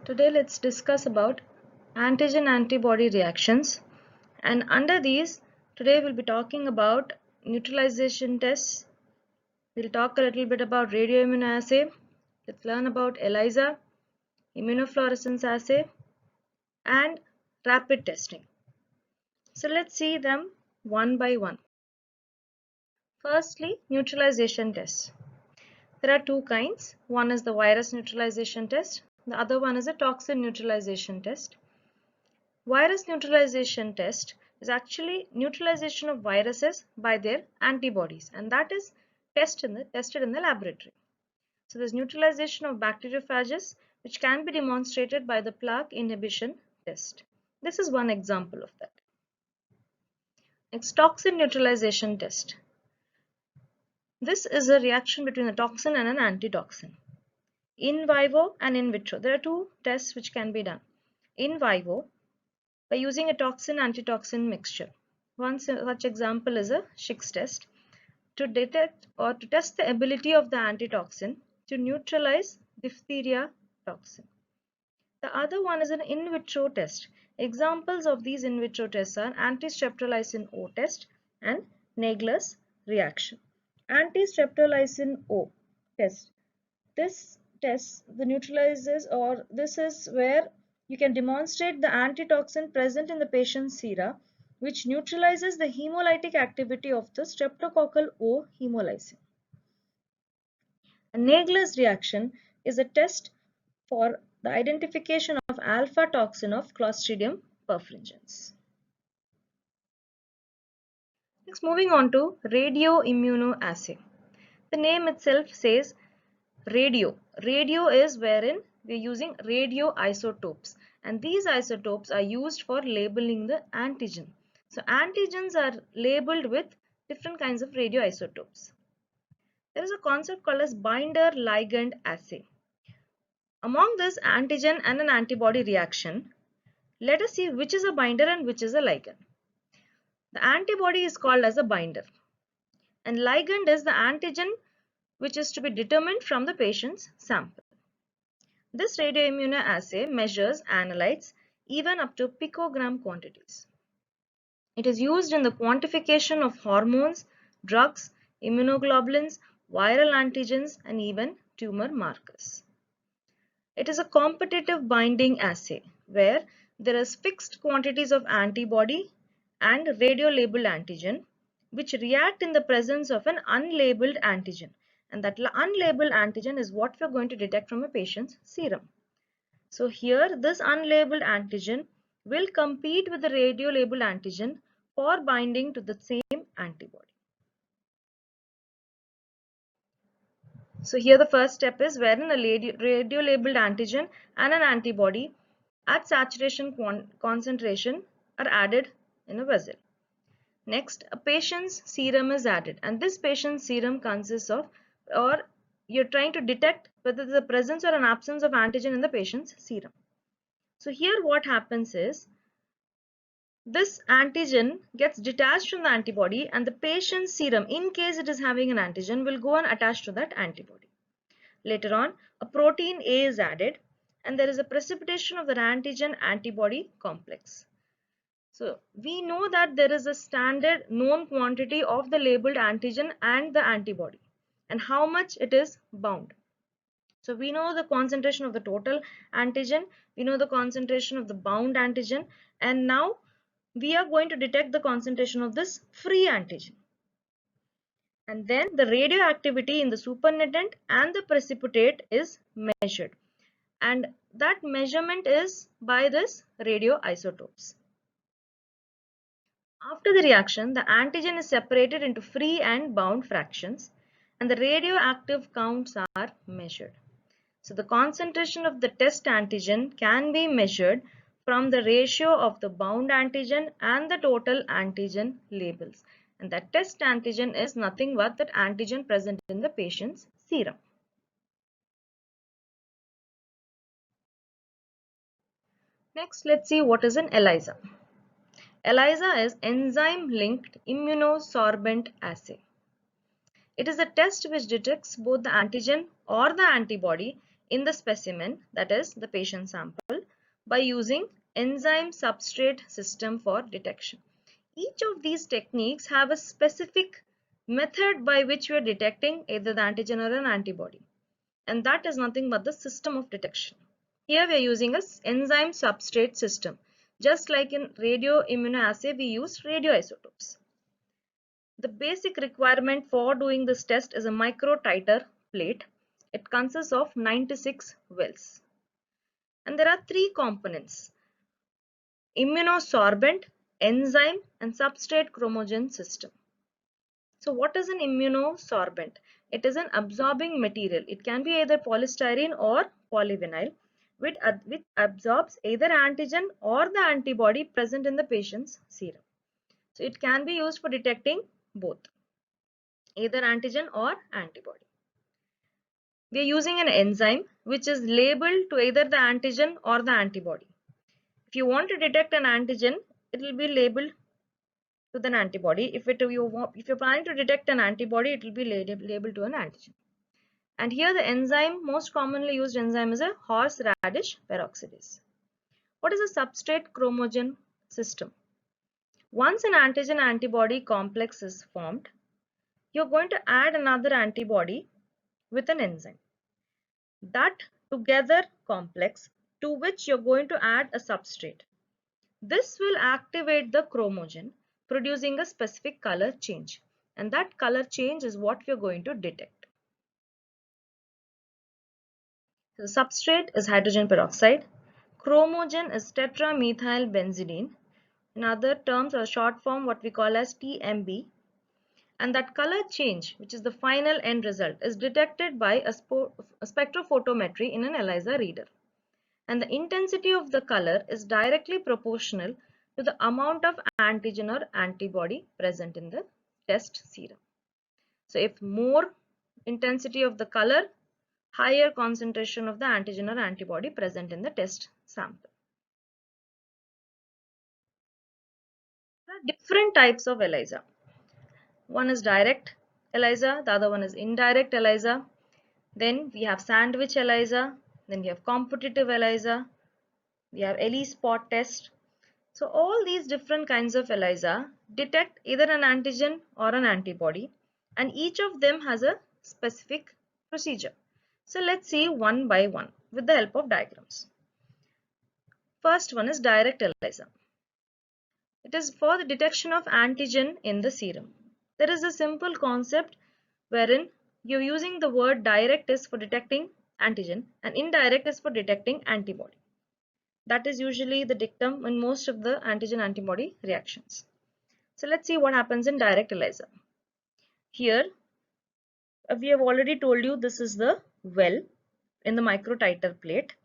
Today let's discuss about antigen antibody reactions, and under these today we'll be talking about neutralization tests. We'll talk a little bit about radioimmunoassay. Let's learn about ELISA, immunofluorescence assay, and rapid testing. So let's see them one by one. Firstly, neutralization tests. There are two kinds. One is the virus neutralization test. The other one is a toxin neutralization test. Virus neutralization test is actually neutralization of viruses by their antibodies, and that is tested in the laboratory. So there's neutralization of bacteriophages, which can be demonstrated by the plaque inhibition test. This is one example of that. Next, toxin neutralization test. This is a reaction between a toxin and an antitoxin. In vivo and in vitro, there are two tests which can be done. In vivo, by using a toxin-antitoxin mixture. One such example is a Schick's test to detect or to test the ability of the antitoxin to neutralize diphtheria toxin. The other one is an in vitro test. Examples of these in vitro tests are anti-streptolysin O test and Naegler's reaction. Anti-streptolysin O test. This test the neutralizes, or this is where you can demonstrate the antitoxin present in the patient's sera, which neutralizes the hemolytic activity of the streptococcal O hemolysin. A Naegler's reaction is a test for the identification of alpha toxin of Clostridium perfringens. Next, moving on to radioimmunoassay. The name itself says radio. Radio is wherein we are using radioisotopes, and these isotopes are used for labeling the antigen. So antigens are labeled with different kinds of radioisotopes. There is a concept called as binder ligand assay. Among this antigen and an antibody reaction, let us see which is a binder and which is a ligand. The antibody is called as a binder, and ligand is the antigen which is to be determined from the patient's sample. This radioimmunoassay measures analytes even up to picogram quantities. It is used in the quantification of hormones, drugs, immunoglobulins, viral antigens, and even tumor markers. It is a competitive binding assay where there is fixed quantities of antibody and radio-labeled antigen which react in the presence of an unlabeled antigen, and that unlabeled antigen is what we are going to detect from a patient's serum. So here this unlabeled antigen will compete with the radio-labeled antigen for binding to the same antibody. So here the first step is wherein a radio-labeled antigen and an antibody at saturation concentration are added in a vessel. Next, a patient's serum is added, and this patient's serum consists of, or you're trying to detect whether there's a presence or an absence of antigen in the patient's serum. So here what happens is this antigen gets detached from the antibody, and the patient's serum, in case it is having an antigen, will go and attach to that antibody. Later on, a protein A is added, and there is a precipitation of the antigen antibody complex. So we know that there is a standard known quantity of the labeled antigen and the antibody and how much it is bound. So we know the concentration of the total antigen, we know the concentration of the bound antigen, and now we are going to detect the concentration of this free antigen. And then the radioactivity in the supernatant and the precipitate is measured, and that measurement is by this radioisotopes. After the reaction, the antigen is separated into free and bound fractions, and the radioactive counts are measured. So the concentration of the test antigen can be measured from the ratio of the bound antigen and the total antigen labels. And that test antigen is nothing but that antigen present in the patient's serum. Next, let's see what is an ELISA. ELISA is enzyme-linked immunosorbent assay. It is a test which detects both the antigen or the antibody in the specimen, that is the patient sample, by using enzyme substrate system for detection. Each of these techniques have a specific method by which we are detecting either the antigen or an antibody, and that is nothing but the system of detection. Here we are using an enzyme substrate system. Just like in radioimmunoassay, we use radioisotopes. The basic requirement for doing this test is a micro titer plate. It consists of 96 wells. And there are three components: immunosorbent, enzyme, and substrate chromogen system. So what is an immunosorbent? It is an absorbing material. It can be either polystyrene or polyvinyl, which absorbs either antigen or the antibody present in the patient's serum. So it can be used for detecting both, either antigen or antibody. We are using an enzyme which is labeled to either the antigen or the antibody. If you want to detect an antigen, it will be labeled to the antibody. If you're planning to detect an antibody, it will be labeled to an antigen. And here the enzyme, most commonly used enzyme, is a horseradish peroxidase. What is a substrate chromogen system? Once an antigen antibody complex is formed, you're going to add another antibody with an enzyme. That together complex, to which you're going to add a substrate. This will activate the chromogen, producing a specific color change, and that color change is what we're going to detect. So the substrate is hydrogen peroxide. Chromogen is tetramethylbenzidine. In other terms or short form, what we call as TMB. And that color change, which is the final end result, is detected by a spectrophotometry in an ELISA reader. And the intensity of the color is directly proportional to the amount of antigen or antibody present in the test serum. So if more intensity of the color, higher concentration of the antigen or antibody present in the test sample. There are different types of ELISA. One is direct ELISA, the other one is indirect ELISA. Then we have sandwich ELISA, then we have competitive ELISA, we have ELISpot test. So all these different kinds of ELISA detect either an antigen or an antibody, and each of them has a specific procedure. So let's see one by one with the help of diagrams. First one is direct ELISA. It is for the detection of antigen in the serum. There is a simple concept wherein you're using the word direct is for detecting antigen and indirect is for detecting antibody. That is usually the dictum in most of the antigen antibody reactions. So let's see what happens in direct ELISA. Here we have already told you this is the well in the microtiter plate,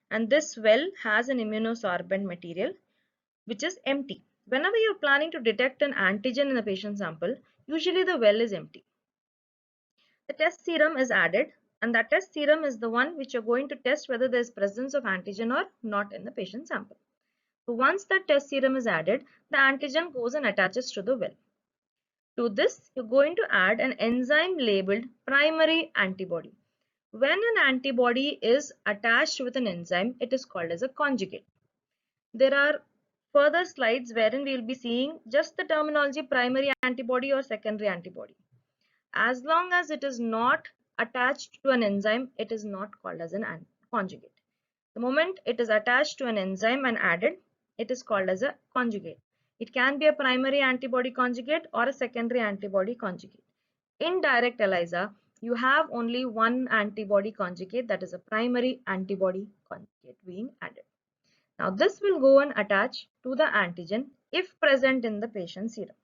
and this well has an immunosorbent material which is empty. Whenever you're planning to detect an antigen in a patient sample, usually the well is empty. The test serum is added, and that test serum is the one which you're going to test whether there is presence of antigen or not in the patient sample. So once that test serum is added, the antigen goes and attaches to the well. To this, you're going to add an enzyme labeled primary antibody. When an antibody is attached with an enzyme, it is called as a conjugate. There are further slides wherein we will be seeing just the terminology primary antibody or secondary antibody. As long as it is not attached to an enzyme, it is not called as an conjugate. The moment it is attached to an enzyme and added, it is called as a conjugate. It can be a primary antibody conjugate or a secondary antibody conjugate. In direct ELISA, you have only one antibody conjugate, that is a primary antibody conjugate being added. Now this will go and attach to the antigen if present in the patient serum.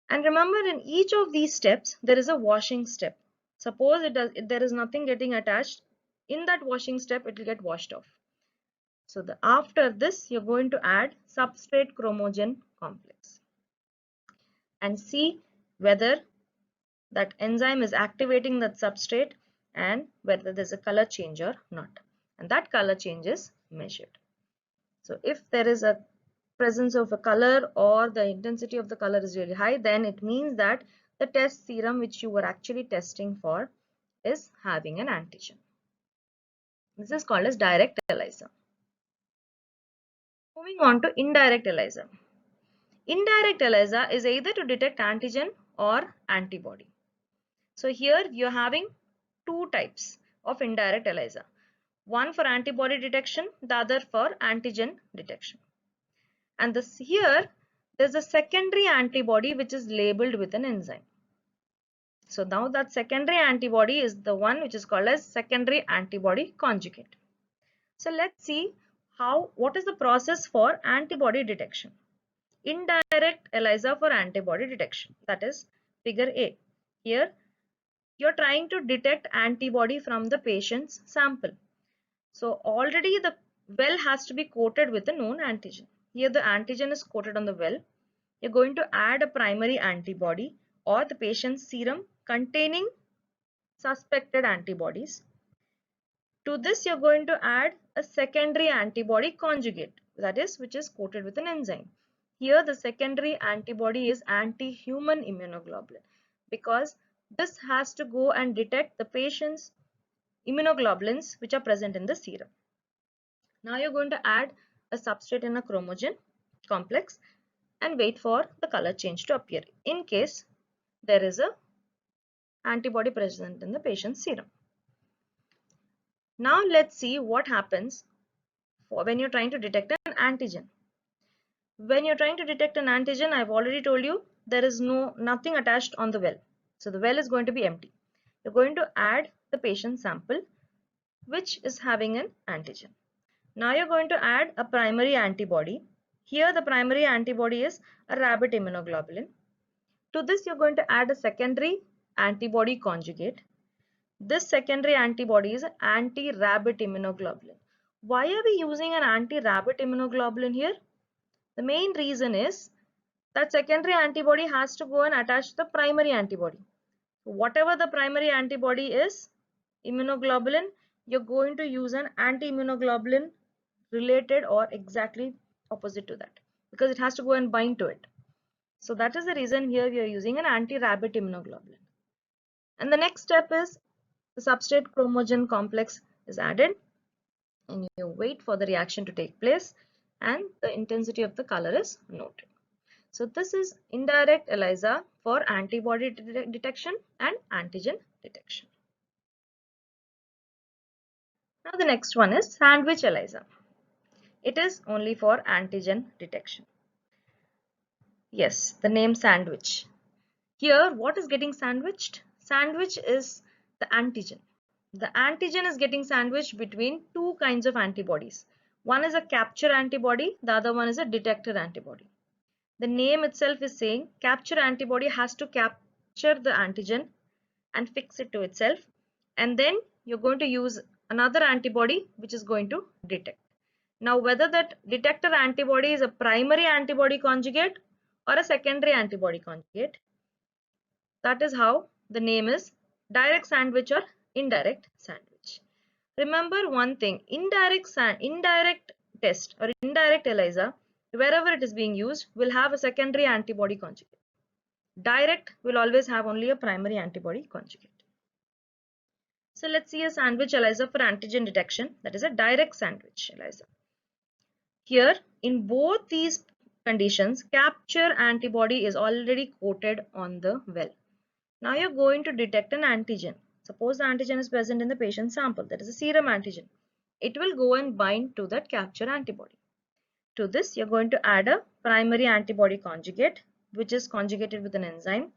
And remember, in each of these steps, there is a washing step. Suppose there is nothing getting attached, in that washing step, it will get washed off. So after this, you're going to add substrate chromogen complex and see whether that enzyme is activating that substrate and whether there's a color change or not. And that color change is measured. So if there is a presence of a color or the intensity of the color is really high, then it means that the test serum which you were actually testing for is having an antigen. This is called as direct ELISA. Moving on to indirect ELISA. Indirect ELISA is either to detect antigen or antibody. So here you are having two types of indirect ELISA. One for antibody detection, the other for antigen detection. And here there's a secondary antibody which is labeled with an enzyme. So now that secondary antibody is the one which is called as secondary antibody conjugate. So let's see what is the process for antibody detection. Indirect ELISA for antibody detection, that is figure A. Here you're trying to detect antibody from the patient's sample. So already the well has to be coated with a known antigen. Here the antigen is coated on the well. You're going to add a primary antibody or the patient's serum containing suspected antibodies. To this you're going to add a secondary antibody conjugate, that is, which is coated with an enzyme. Here the secondary antibody is anti-human immunoglobulin because this has to go and detect the patient's immunoglobulins which are present in the serum. Now you're going to add a substrate in a chromogen complex and wait for the color change to appear in case there is a antibody present in the patient's serum. Now let's see what happens when you're trying to detect an antigen. When you're trying to detect an antigen, I've already told you there is nothing attached on the well. So the well is going to be empty. You're going to add the patient sample which is having an antigen. Now you're going to add a primary antibody. Here the primary antibody is a rabbit immunoglobulin. To this you're going to add a secondary antibody conjugate. This secondary antibody is anti-rabbit immunoglobulin. Why are we using an anti-rabbit immunoglobulin here? The main reason is that secondary antibody has to go and attach to the primary antibody. Whatever the primary antibody is, immunoglobulin, you're going to use an anti-immunoglobulin related or exactly opposite to that because it has to go and bind to it. So that is the reason here we are using an anti-rabbit immunoglobulin. And the next step is the substrate chromogen complex is added and you wait for the reaction to take place and the intensity of the color is noted. So this is indirect ELISA for antibody detection and antigen detection. Now the next one is sandwich ELISA. It is only for antigen detection. Yes, the name sandwich. Here what is getting sandwiched? Sandwich is the antigen. The antigen is getting sandwiched between two kinds of antibodies. One is a capture antibody, the other one is a detector antibody. The name itself is saying capture antibody has to capture the antigen and fix it to itself, and then you're going to use another antibody which is going to detect. Now whether that detector antibody is a primary antibody conjugate or a secondary antibody conjugate, that is how the name is direct sandwich or indirect sandwich. Remember one thing, indirect test or indirect ELISA, wherever it is being used, will have a secondary antibody conjugate. Direct will always have only a primary antibody conjugate. So let's see a sandwich ELISA for antigen detection, that is a direct sandwich ELISA. Here in both these conditions, capture antibody is already coated on the well. Now you're going to detect an antigen. Suppose the antigen is present in the patient sample, that is a serum antigen. It will go and bind to that capture antibody. To this you're going to add a primary antibody conjugate which is conjugated with an enzyme.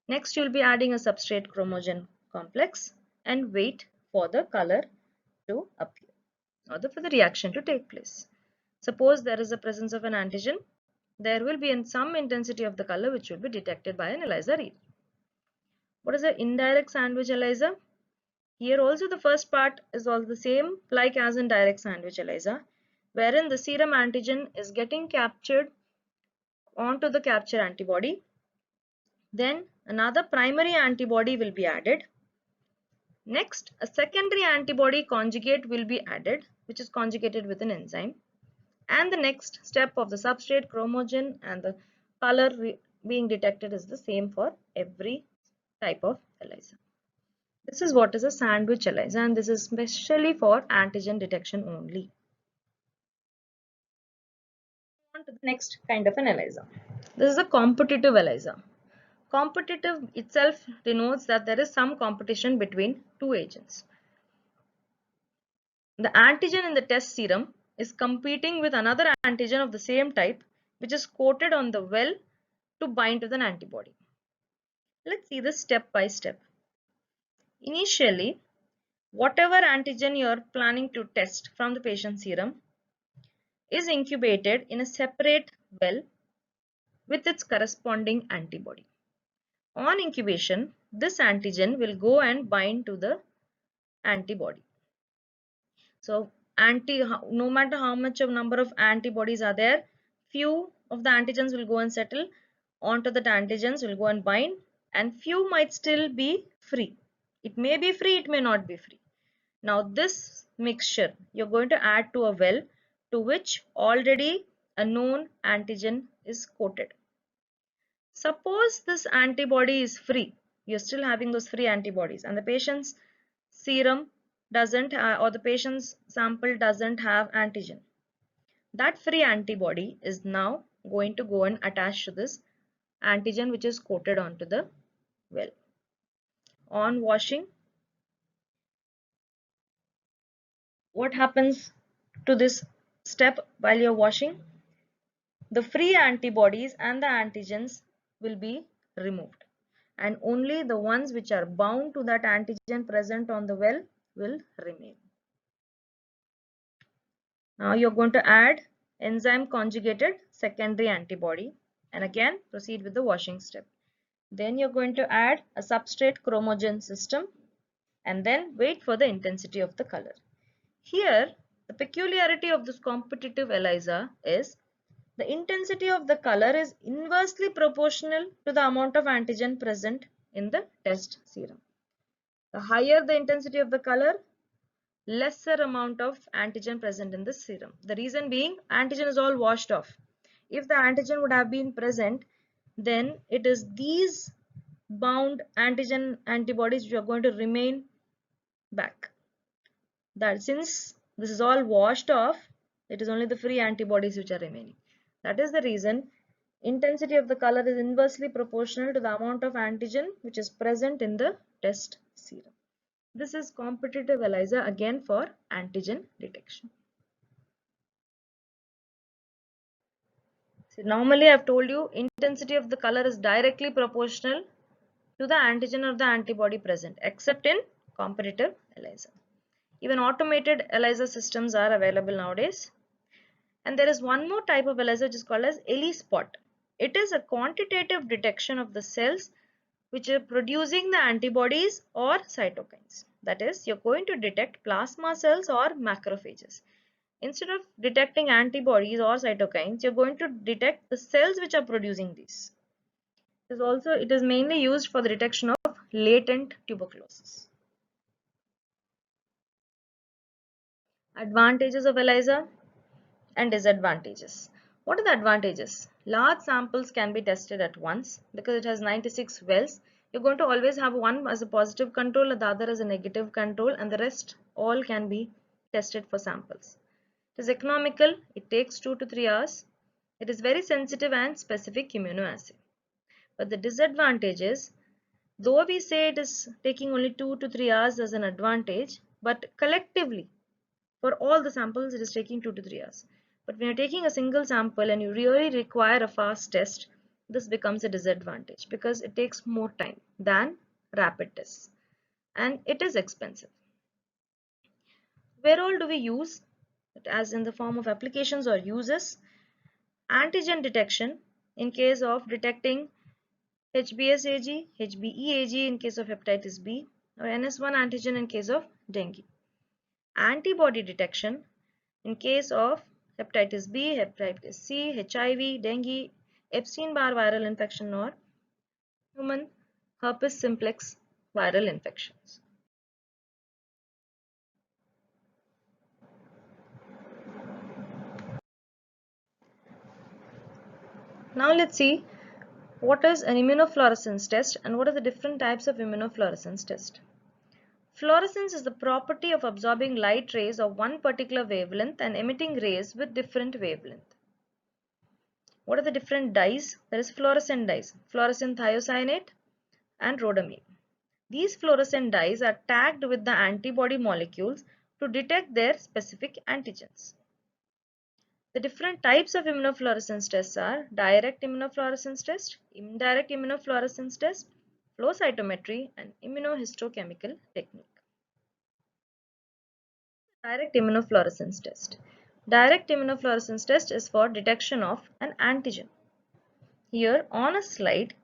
Next you'll be adding a substrate chromogen complex and wait for the color to appear or for the reaction to take place. Suppose there is a presence of an antigen, there will be some intensity of the color which will be detected by an ELISA read. What is the indirect sandwich ELISA? Here also the first part is all the same like as in direct sandwich ELISA, wherein the serum antigen is getting captured onto the capture antibody. Then another primary antibody will be added. Next, a secondary antibody conjugate will be added, which is conjugated with an enzyme. And the next step of the substrate chromogen and the color being detected is the same for every type of ELISA. This is what is a sandwich ELISA, and this is specially for antigen detection only. On to the next kind of an ELISA. This is a competitive ELISA. Competitive itself denotes that there is some competition between two agents. The antigen in the test serum is competing with another antigen of the same type, which is coated on the well to bind with an antibody. Let's see this step by step. Initially, whatever antigen you are planning to test from the patient's serum is incubated in a separate well with its corresponding antibody. On incubation, this antigen will go and bind to the antibody. So no matter how much of number of antibodies are there, few of the antigens will go and settle onto that antigens, will go and bind, and few might still be free. It may be free, it may not be free. Now this mixture you're going to add to a well to which already a known antigen is coated. Suppose this antibody is free, you're still having those free antibodies, and the patient's serum doesn't have, or the patient's sample doesn't have antigen. That free antibody is now going to go and attach to this antigen which is coated onto the well. On washing, what happens to this step while you're washing? The free antibodies and the antigens will be removed, and only the ones which are bound to that antigen present on the well will remain. Now you're going to add enzyme conjugated secondary antibody and again proceed with the washing step. Then you're going to add a substrate chromogen system and then wait for the intensity of the color. Here, the peculiarity of this competitive ELISA is the intensity of the color is inversely proportional to the amount of antigen present in the test serum. The higher the intensity of the color, lesser amount of antigen present in the serum. The reason being, antigen is all washed off. If the antigen would have been present, then it is these bound antigen antibodies which are going to remain back. That since this is all washed off, it is only the free antibodies which are remaining. That is the reason intensity of the color is inversely proportional to the amount of antigen which is present in the test serum. This is competitive ELISA again for antigen detection. So normally I have told you intensity of the color is directly proportional to the antigen or the antibody present, except in competitive ELISA. Even automated ELISA systems are available nowadays. And there is one more type of ELISA which is called as ELISpot. It is a quantitative detection of the cells which are producing the antibodies or cytokines. That is, you're going to detect plasma cells or macrophages. Instead of detecting antibodies or cytokines, you're going to detect the cells which are producing these. It is mainly used for the detection of latent tuberculosis. Advantages of ELISA and disadvantages. What are the advantages? Large samples can be tested at once because it has 96 wells. You're going to always have one as a positive control and the other as a negative control, and the rest all can be tested for samples. It is economical. It takes 2 to 3 hours. It is very sensitive and specific immunoassay. But the disadvantage is, though we say it is taking only 2 to 3 hours as an advantage, but collectively for all the samples it is taking 2 to 3 hours. But when you're taking a single sample and you really require a fast test, this becomes a disadvantage because it takes more time than rapid tests and it is expensive. Where all do we use it? As in the form of applications or uses? Antigen detection in case of detecting HBsAg, HBeAg in case of hepatitis B, or NS1 antigen in case of dengue. Antibody detection in case of hepatitis B, hepatitis C, HIV, dengue, Epstein-Barr viral infection, or human herpes simplex viral infections. Now let's see what is an immunofluorescence test and what are the different types of immunofluorescence test. Fluorescence is the property of absorbing light rays of one particular wavelength and emitting rays with different wavelength. What are the different dyes? There is fluorescent dyes, fluorescent thiocyanate and rhodamine. These fluorescent dyes are tagged with the antibody molecules to detect their specific antigens. The different types of immunofluorescence tests are direct immunofluorescence test, indirect immunofluorescence test, flow cytometry, and immunohistochemical technique. Direct immunofluorescence test. Direct immunofluorescence test is for detection of an antigen. Here on a slide,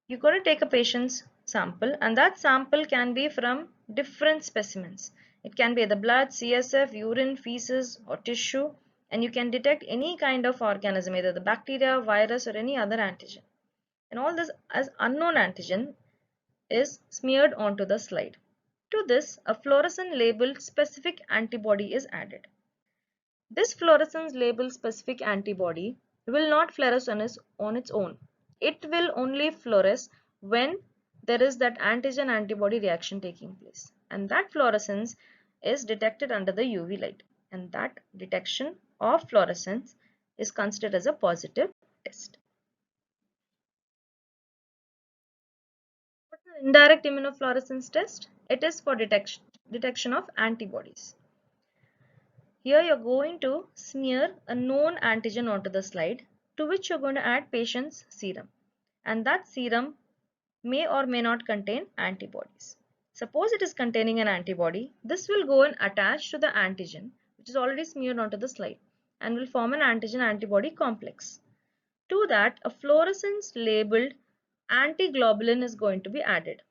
you're going to take a patient's sample, and that sample can be from different specimens. It can be the blood, CSF, urine, feces, or tissue, and you can detect any kind of organism, either the bacteria, virus, or any other antigen. And all this as unknown antigen is smeared onto the slide. To this, a fluorescent labeled specific antibody is added. This fluorescence labeled specific antibody will not fluoresce on its own. It will only fluoresce when there is that antigen antibody reaction taking place, and that fluorescence is detected under the UV light, and that detection of fluorescence is considered as a positive test. What's the indirect immunofluorescence test? It is for detection of antibodies. Here you're going to smear a known antigen onto the slide, to which you're going to add patient's serum, and that serum may or may not contain antibodies. Suppose it is containing an antibody, this will go and attach to the antigen which is already smeared onto the slide and will form an antigen-antibody complex. To that, a fluorescence labeled antiglobulin is going to be added.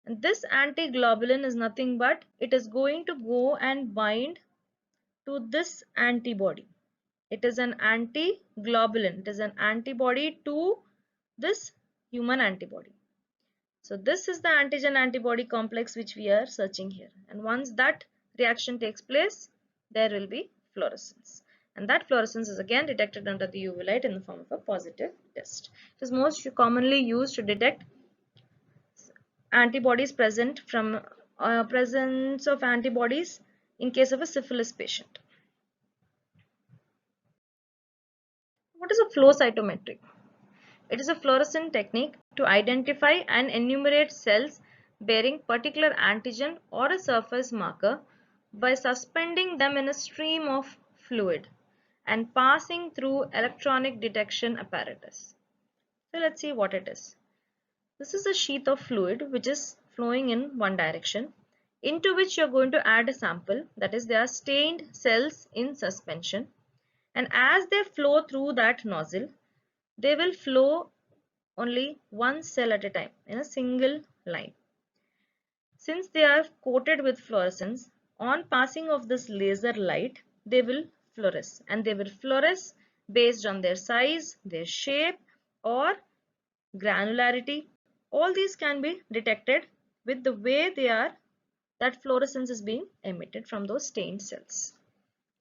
And this antiglobulin is nothing but it is going to go and bind to this antibody. It is an antiglobulin. It is an antibody to this human antibody. So this is the antigen antibody complex which we are searching here. And once that reaction takes place, there will be fluorescence. And that fluorescence is again detected under the UV light in the form of a positive test. It is most commonly used to detect antibodies present from presence of antibodies in case of a syphilis patient. What is a flow cytometry? It is a fluorescent technique to identify and enumerate cells bearing particular antigen or a surface marker by suspending them in a stream of fluid and passing through electronic detection apparatus. So let's see what it is. This is a sheath of fluid which is flowing in one direction, into which you are going to add a sample, that is, there are stained cells in suspension, and as they flow through that nozzle, they will flow only one cell at a time in a single line. Since they are coated with fluorescence, on passing of this laser light, they will fluoresce, and they will fluoresce based on their size, their shape, or granularity. All these can be detected with the way that fluorescence is being emitted from those stained cells.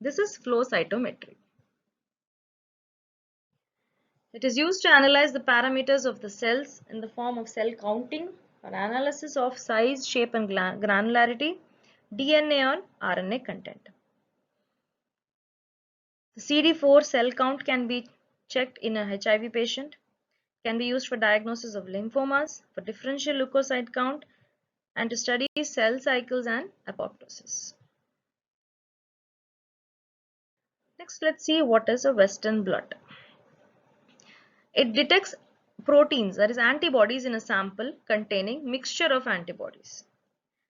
This is flow cytometry. It is used to analyze the parameters of the cells in the form of cell counting or analysis of size, shape and granularity, DNA or RNA content. The CD4 cell count can be checked in a HIV patient, can be used for diagnosis of lymphomas, for differential leukocyte count, and to study cell cycles and apoptosis. Next, let's see what is a Western blot. It detects proteins, that is antibodies, in a sample containing mixture of antibodies.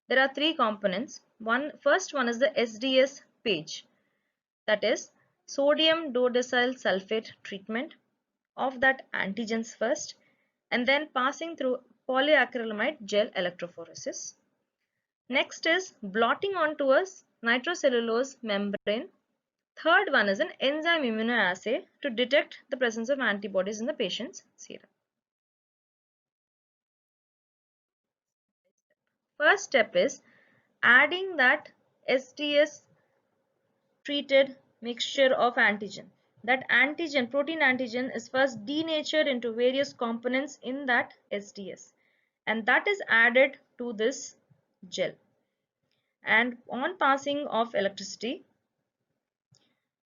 There are three components. First one is the SDS page, that is sodium dodecyl sulfate treatment of that antigens first, and then passing through polyacrylamide gel electrophoresis. Next is blotting onto a nitrocellulose membrane. Third one is an enzyme immunoassay to detect the presence of antibodies in the patient's serum. First step is adding that SDS treated mixture of antigen. That antigen, protein antigen, is first denatured into various components in that SDS, and that is added to this gel. And on passing of electricity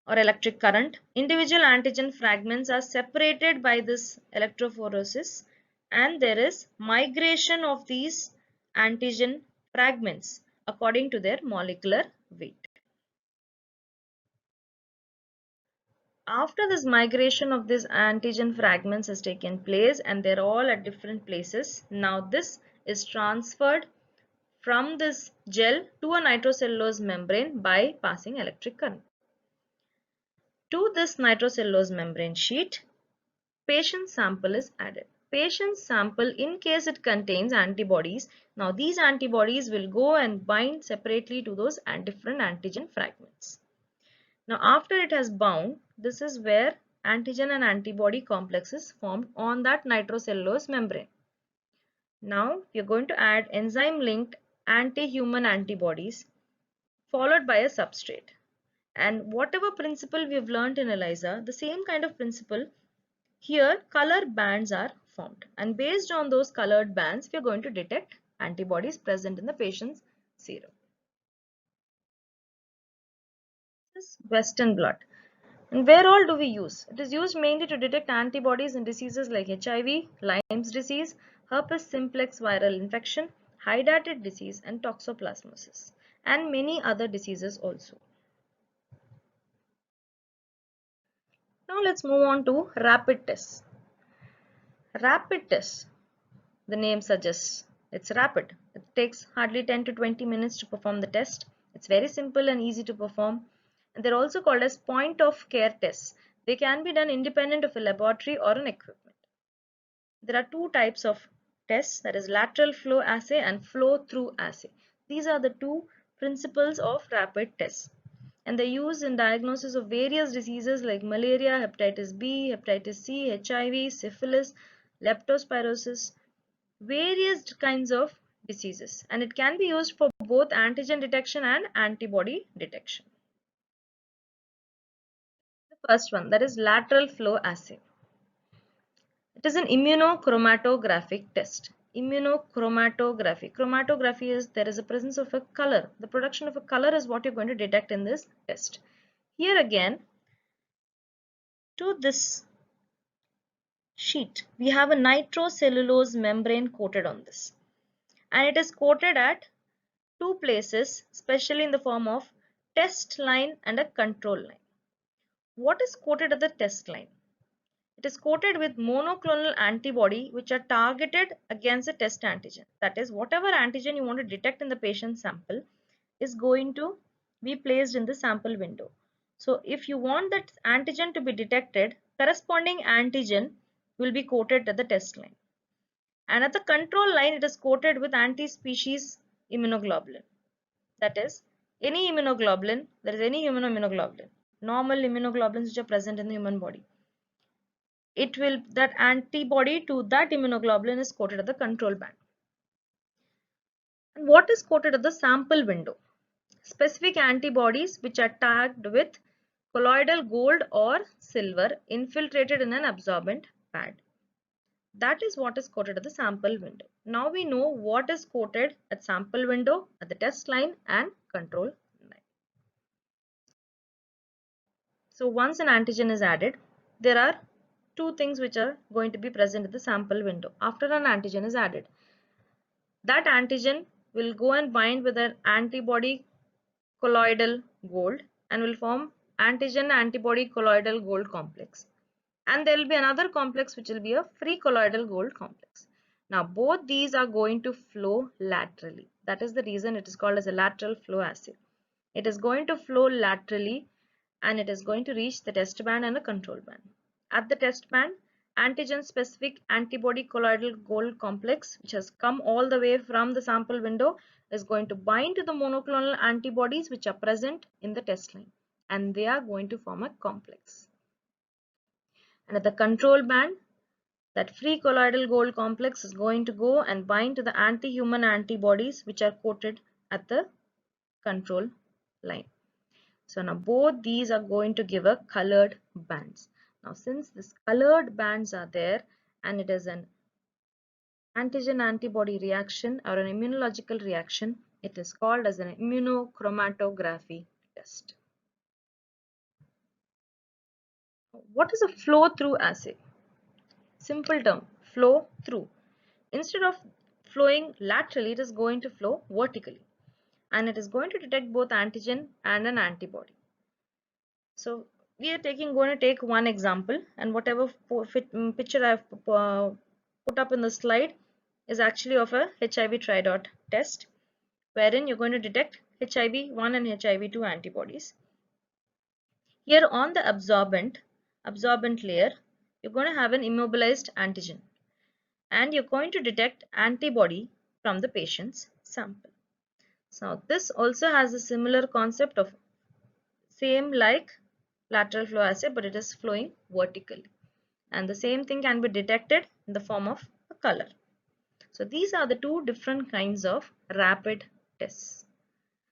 or electric current, individual antigen fragments are separated by this electrophoresis, and there is migration of these antigen fragments according to their molecular weight. After this migration of these antigen fragments has taken place and they're all at different places, now this is transferred from this gel to a nitrocellulose membrane by passing electric current. To this nitrocellulose membrane sheet, patient sample is added. Patient sample, in case it contains antibodies, now these antibodies will go and bind separately to those different antigen fragments. Now after it has bound, this is where antigen and antibody complex is formed on that nitrocellulose membrane. Now we are going to add enzyme linked anti-human antibodies followed by a substrate. And whatever principle we have learned in ELISA, the same kind of principle here, color bands are formed, and based on those colored bands we are going to detect antibodies present in the patient's serum. This is Western blot. And where all do we use? It is used mainly to detect antibodies in diseases like HIV, Lyme's disease, herpes simplex viral infection, hydatid disease and toxoplasmosis, and many other diseases also. Now let's move on to rapid tests. Rapid tests, the name suggests, it's rapid. It takes hardly 10 to 20 minutes to perform the test. It's very simple and easy to perform. And they're also called as point of care tests. They can be done independent of a laboratory or an equipment. There are two types of tests, that is lateral flow assay and flow through assay. These are the two principles of rapid tests. And they're used in diagnosis of various diseases like malaria, hepatitis B, hepatitis C, HIV, syphilis, leptospirosis, various kinds of diseases, and it can be used for both antigen detection and antibody detection. The first one, that is lateral flow assay. It is an immunochromatographic test. Immunochromatography. Chromatography is there is a presence of a color. The production of a color is what you're going to detect in this test. Here again, to this sheet, we have a nitrocellulose membrane coated on this, and it is coated at two places, especially in the form of test line and a control line. What is coated at the test line? It is coated with monoclonal antibody which are targeted against the test antigen. That is, whatever antigen you want to detect in the patient sample is going to be placed in the sample window. So if you want that antigen to be detected, corresponding antigen will be coated at the test line. And at the control line, it is coated with anti-species immunoglobulin. That is, any immunoglobulin, there is any human immunoglobulin, normal immunoglobulins which are present in the human body. That antibody to that immunoglobulin is coated at the control band. And what is coated at the sample window? Specific antibodies which are tagged with colloidal gold or silver infiltrated in an absorbent pad. That is what is coated at the sample window. Now we know what is coated at sample window, at the test line and control line. So once an antigen is added, there are two things which are going to be present at the sample window. After an antigen is added, that antigen will go and bind with an antibody colloidal gold and will form antigen antibody colloidal gold complex. And there will be another complex which will be a free colloidal gold complex. Now both these are going to flow laterally. That is the reason it is called as a lateral flow assay. It is going to flow laterally and it is going to reach the test band and a control band. At the test band, antigen specific antibody colloidal gold complex, which has come all the way from the sample window, is going to bind to the monoclonal antibodies which are present in the test line, and they are going to form a complex. And at the control band, that free colloidal gold complex is going to go and bind to the anti-human antibodies which are coated at the control line. So now both these are going to give a colored bands. Now since this colored bands are there and it is an antigen-antibody reaction or an immunological reaction, it is called as an immunochromatography test. What is a flow-through assay? Simple term, flow through. Instead of flowing laterally, it is going to flow vertically, and it is going to detect both antigen and an antibody. So we are going to take one example, and whatever picture I have put up in the slide is actually of a HIV tridot test, wherein you're going to detect HIV-1 and HIV-2 antibodies. Here on the absorbent layer, you're going to have an immobilized antigen, and you're going to detect antibody from the patient's sample. So this also has a similar concept of same like lateral flow assay, but it is flowing vertically, and the same thing can be detected in the form of a color. So these are the two different kinds of rapid tests.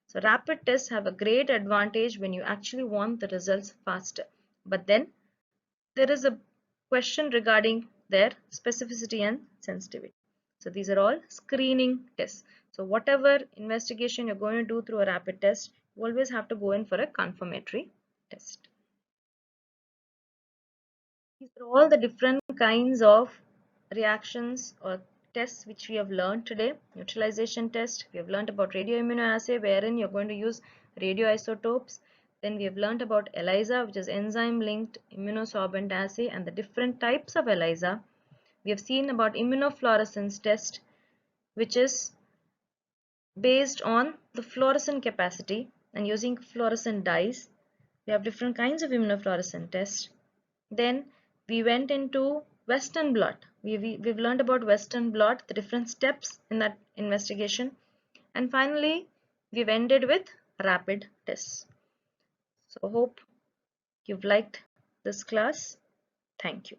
So rapid tests have a great advantage when you actually want the results faster, but then there is a question regarding their specificity and sensitivity. So these are all screening tests. So whatever investigation you're going to do through a rapid test, you always have to go in for a confirmatory test. These are all the different kinds of reactions or tests which we have learned today. Neutralization test, we have learned about radioimmunoassay, wherein you're going to use radioisotopes. Then we have learned about ELISA, which is enzyme linked immunosorbent assay, and the different types of ELISA. We have seen about immunofluorescence test, which is based on the fluorescent capacity and using fluorescent dyes. We have different kinds of immunofluorescent tests. Then we went into Western blot. We've learned about Western blot, the different steps in that investigation. And finally, we've ended with rapid tests. So hope you've liked this class. Thank you.